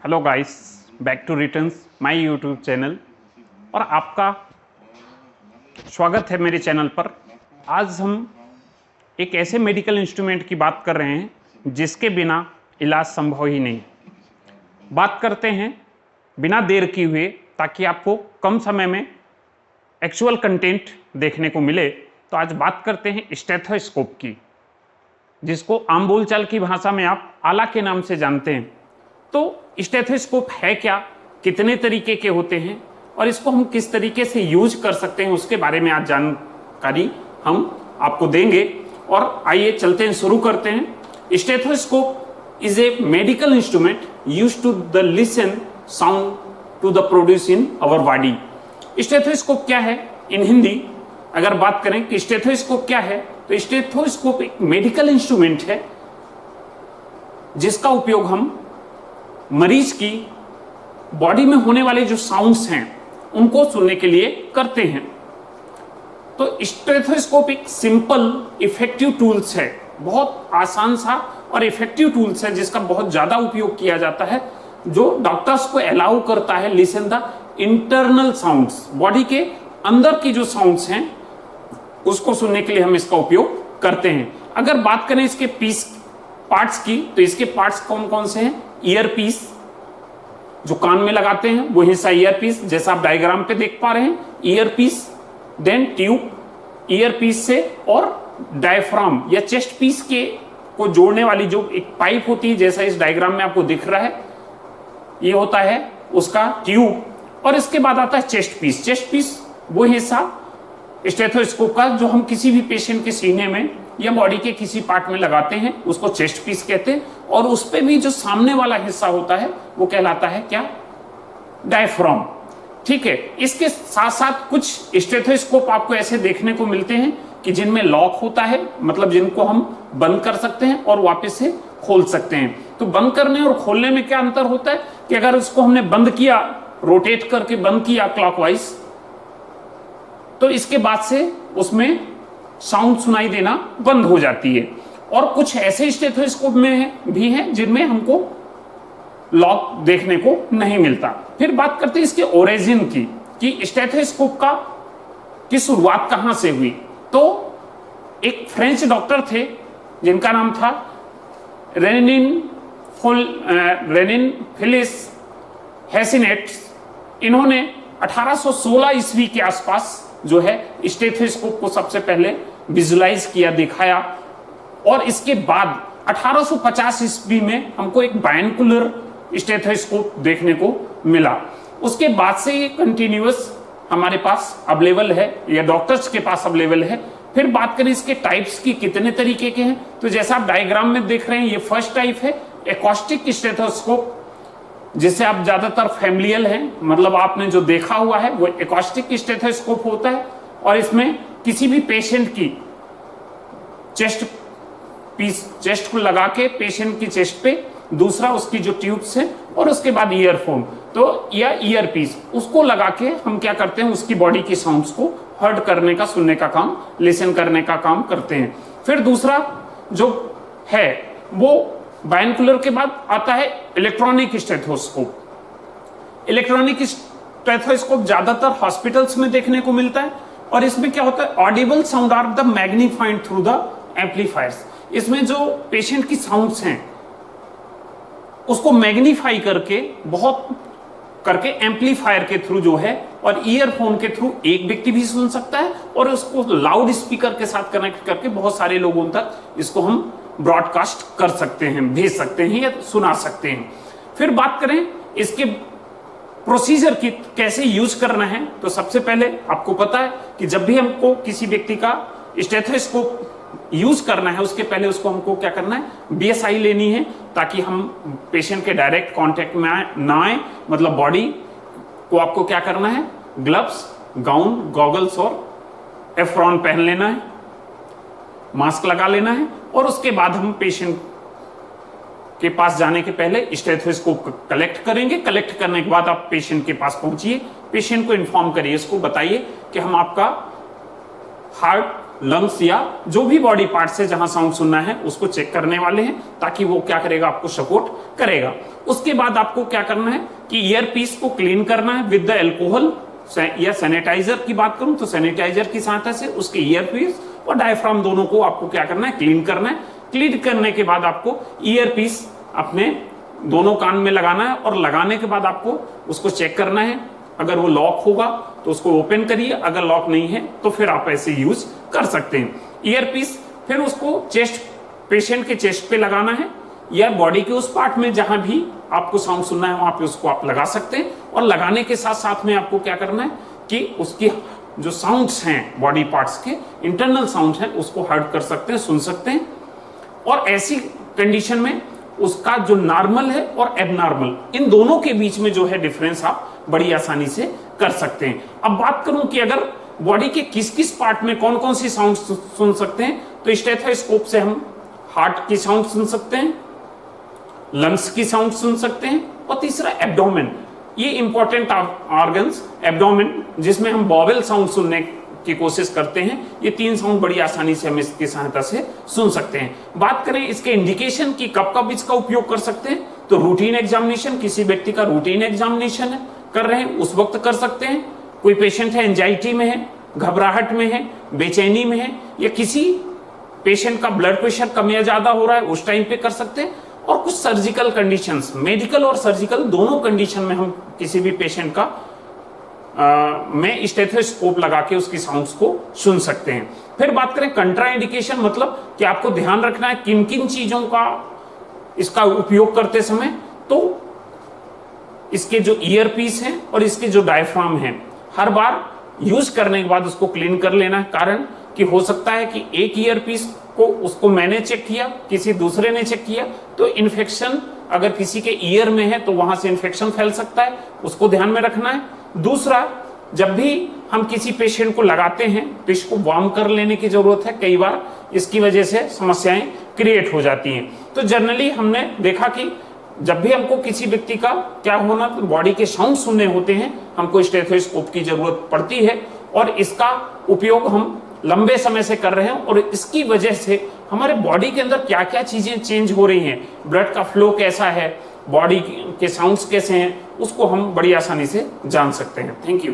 Hello guys, back to returns my YouTube channel और आपका स्वागत है मेरे चैनल पर। आज हम एक ऐसे मेडिकल इंस्ट्रूमेंट की बात कर रहे हैं जिसके बिना इलाज संभव ही नहीं। बात करते हैं बिना देर किए हुए, ताकि आपको कम समय में एक्चुअल कंटेंट देखने को मिले। तो आज बात करते हैं स्टेथोस्कोप की, जिसको आम बोलचाल की भाषा में आप आला के नाम से जानते हैं। तो स्टेथोस्कोप है क्या, कितने तरीके के होते हैं और इसको हम किस तरीके से यूज कर सकते हैं, उसके बारे में आज जानकारी हम आपको देंगे। और आइए चलते हैं, शुरू करते हैं। Stethoscope is a medical instrument used to the listen sound to the produce in our body. Stethoscope क्या है इन हिंदी अगर बात करें कि स्टेथोस्कोप क्या है, तो स्टेथोस्कोप एक मेडिकल इंस्ट्रूमेंट है जिसका उपयोग हम मरीज की बॉडी में होने वाले जो साउंड्स हैं उनको सुनने के लिए करते हैं। तो स्टेथोस्कोप एक सिंपल इफेक्टिव टूल्स है, बहुत आसान सा और इफेक्टिव टूल्स है जिसका बहुत ज्यादा उपयोग किया जाता है, जो डॉक्टर्स को अलाउ करता है listen the internal sounds. Body के अंदर की जो साउंड्स हैं उसको सुनने के लिए हम इसका उपयोग करते हैं। अगर बात करें इसके पार्ट्स की, तो इसके पार्ट्स कौन कौन से हैं? ईयर पीस, जो कान में लगाते हैं वो हिस्सा ईयर पीस, जैसा आप डायग्राम पे देख पा रहे हैं, ear piece. Then tube ear piece से, और डायफ्राम या चेस्ट पीस के को जोड़ने वाली जो एक पाइप होती है, जैसा इस डायग्राम में आपको दिख रहा है, ये होता है उसका ट्यूब। और इसके बाद आता है चेस्ट पीस। चेस्ट पीस वो हिस्सा स्टेथोस्कोप का जो हम किसी भी पेशेंट के सीने में या बॉडी के किसी पार्ट में लगाते हैं, उसको चेस्ट पीस कहते हैं। और उस पे भी जो सामने वाला हिस्सा होता है वो कहलाता है क्या? डायफ्राम। ठीक है। इसके साथ साथ कुछ स्टेथोस्कोप आपको ऐसे देखने को मिलते हैं कि जिनमें लॉक होता है, मतलब जिनको हम बंद कर सकते हैं और वापस से खोल सकते हैं। तो बंद करने और खोलने में क्या अंतर होता है कि अगर उसको हमने बंद किया, रोटेट करके बंद किया क्लॉकवाइज, तो इसके बाद से उसमें साउंड सुनाई देना बंद हो जाती है। और कुछ ऐसे स्टेथोस्कोप में भी हैं जिनमें हमको लॉक देखने को नहीं मिलता। फिर बात करते हैं इसके ओरिजिन की, कि स्टेथोस्कोप की शुरुआत कहां से हुई। तो एक फ्रेंच डॉक्टर थे जिनका नाम था रेनिन फिलिस हेसिनेट्स। इन्होंने 1816 ईस्वी के आसपास जो है स्टेथोस्कोप को सबसे पहले विजुलाइज किया, दिखाया। और इसके बाद 1850 ईस्वी में हमको एक बायनकुलर स्टेथोस्कोप देखने को मिला। उसके बाद से ये कंटिन्यूअस हमारे पास अवेलेबल है या डॉक्टर्स के पास अवेलेबल है। फिर बात करें इसके टाइप्स की, कितने तरीके के हैं, तो जैसा आप डायग्राम में देख रहे हैं, ये फर्स्ट टाइप है एकॉस्टिक स्टेथोस्कोप, जिससे आप ज्यादातर फैमिलियल हैं, मतलब आपने जो देखा हुआ है वो एकॉस्टिक स्टेथोस्कोप होता है। और इसमें किसी भी पेशेंट की चेस्ट को लगा के पेशेंट की चेस्ट पे, दूसरा उसकी जो ट्यूब्स है, और उसके बाद ईयरफोन तो या ईयर पीस, उसको लगा के हम क्या करते हैं, उसकी बॉडी की साउंड्स को हर्ट करने का, सुनने का काम, लिसन करने का काम करते हैं। फिर दूसरा जो है वो बायनकुलर के बाद आता है इलेक्ट्रॉनिक स्टेथोस्कोप। इलेक्ट्रॉनिक स्टेथोस्कोप ज्यादातर हॉस्पिटल्स में देखने को मिलता है। और इसमें क्या होता है, audible sound are the magnified through the amplifiers. इसमें जो पेशेंट की साउंड्स हैं उसको मैग्नीफाई करके, बहुत करके, एम्पलीफायर के थ्रू जो है, और ईयरफोन के थ्रू एक व्यक्ति भी सुन सकता है, और उसको लाउड स्पीकर के साथ कनेक्ट करके बहुत सारे लोगों तक इसको हम ब्रॉडकास्ट कर सकते हैं, भेज सकते हैं या सुना सकते हैं। फिर बात करें इसके प्रोसीजर की, कैसे यूज करना है, तो सबसे पहले आपको पता है कि जब भी हमको किसी व्यक्ति का स्टेथोस्कोप यूज करना है, उसके पहले उसको हमको क्या करना है, बीएसआई लेनी है, ताकि हम पेशेंट के डायरेक्ट कांटेक्ट में ना आए। मतलब बॉडी को आपको क्या करना है, ग्लव्स, गाउन, गॉगल्स और एफ्रॉन पहन लेना है, मास्क लगा लेना है। और उसके बाद हम पेशेंट के पास जाने के पहले स्टेथोस्कोप कलेक्ट करेंगे। कलेक्ट करने के बाद आप पेशेंट के पास पहुंचिए, पेशेंट को इन्फॉर्म करिए, इसको बताइए कि हम आपका हार्ट लंग्स या जो भी बॉडी पार्ट है जहां साउंड सुनना है उसको चेक करने वाले हैं, ताकि वो क्या करेगा, आपको सपोर्ट करेगा। उसके बाद आपको क्या करना है कि ईयर पीस को क्लीन करना है विद द एल्कोहल या सैनिटाइजर की बात करूं तो सैनिटाइजर की सहायता से उसके ईयर पीस और डायफ्राम दोनों को आपको क्या करना है, क्लीन करना है। क्लीन करने के बाद आपको ईयर पीस अपने दोनों कान में लगाना है और लगाने के बाद आपको उसको चेक करना है। अगर वो लॉक होगा तो उसको ओपन करिए, अगर लॉक नहीं है तो फिर आप ऐसे यूज कर सकते हैं ईयर पीस। फिर उसको चेस्ट, पेशेंट के चेस्ट पे लगाना है या बॉडी के उस पार्ट में जहां भी आपको साउंड सुनना है वहां पे उसको आप लगा सकते हैं। और लगाने के साथ साथ में आपको क्या करना है कि उसकी जो साउंड्स हैं बॉडी पार्ट्स के इंटरनल साउंड्स हैं उसको हर्ट कर सकते हैं, सुन सकते हैं। और ऐसी कंडीशन में उसका जो नॉर्मल है और एबनॉर्मल, इन दोनों के बीच में जो है डिफरेंस आप बड़ी आसानी से कर सकते हैं। अब बात करूं कि अगर बॉडी के किस किस पार्ट में कौन कौन सी साउंड सुन सकते हैं, तो स्टेथोस्कोप से हम हार्ट की साउंड सुन सकते हैं, लंग्स की साउंड सुन सकते हैं, और तीसरा एब्डोमेन। ये इंपॉर्टेंट ऑर्गन्स एब्डोमेन, जिसमें हम बॉवेल साउंड सुनने की कोशिश करते हैं, ये 3 साउंड बड़ी आसानी से हम इसकी सहायता से सुन सकते हैं। बात करें इसके इंडिकेशन की कब कब इसका उपयोग कर सकते हैं, तो रूटीन एग्जामिनेशन, किसी व्यक्ति का रूटीन एग्जामिनेशन कर रहे हैं उस वक्त कर सकते हैं। कोई पेशेंट है एंजाइटी में है, घबराहट में है, बेचैनी में है, या किसी पेशेंट का ब्लड प्रेशर कम या ज्यादा हो रहा है उस टाइम पे कर सकते हैं। और कुछ सर्जिकल कंडीशंस, मेडिकल और सर्जिकल दोनों कंडीशन में हम किसी भी पेशेंट का में स्टेथोस्कोप लगा के उसकी साउंड्स को सुन सकते हैं। फिर बात करें कंट्राइंडिकेशन, मतलब कि आपको ध्यान रखना है किन किन चीजों का इसका उपयोग करते समय, तो इसके जो ईयर पीस है और इसके जो डायफ्राम है हर बार यूज करने के बाद उसको क्लीन कर लेना है। कारण कि हो सकता है कि एक ईयर पीस को उसको मैंने चेक किया, किसी दूसरे ने चेक किया, तो इन्फेक्शन अगर किसी के ईयर में है तो वहां से इन्फेक्शन फैल सकता है, उसको ध्यान में रखना है। दूसरा, जब भी हम किसी पेशेंट को लगाते हैं तो इसको वार्म कर लेने की जरूरत है, कई बार इसकी वजह से समस्याएं क्रिएट हो जाती हैं। तो जनरली हमने देखा कि जब भी हमको किसी व्यक्ति का क्या होना, तो बॉडी के साउंड सुनने होते हैं, हमको स्टेथोस्कोप की जरूरत पड़ती है। और इसका उपयोग हम लंबे समय से कर रहे हैं और इसकी वजह से हमारे बॉडी के अंदर क्या क्या चीजें चेंज हो रही हैं, ब्लड का फ्लो कैसा है, बॉडी के साउंड्स कैसे हैं, उसको हम बड़ी आसानी से जान सकते हैं। Thank you.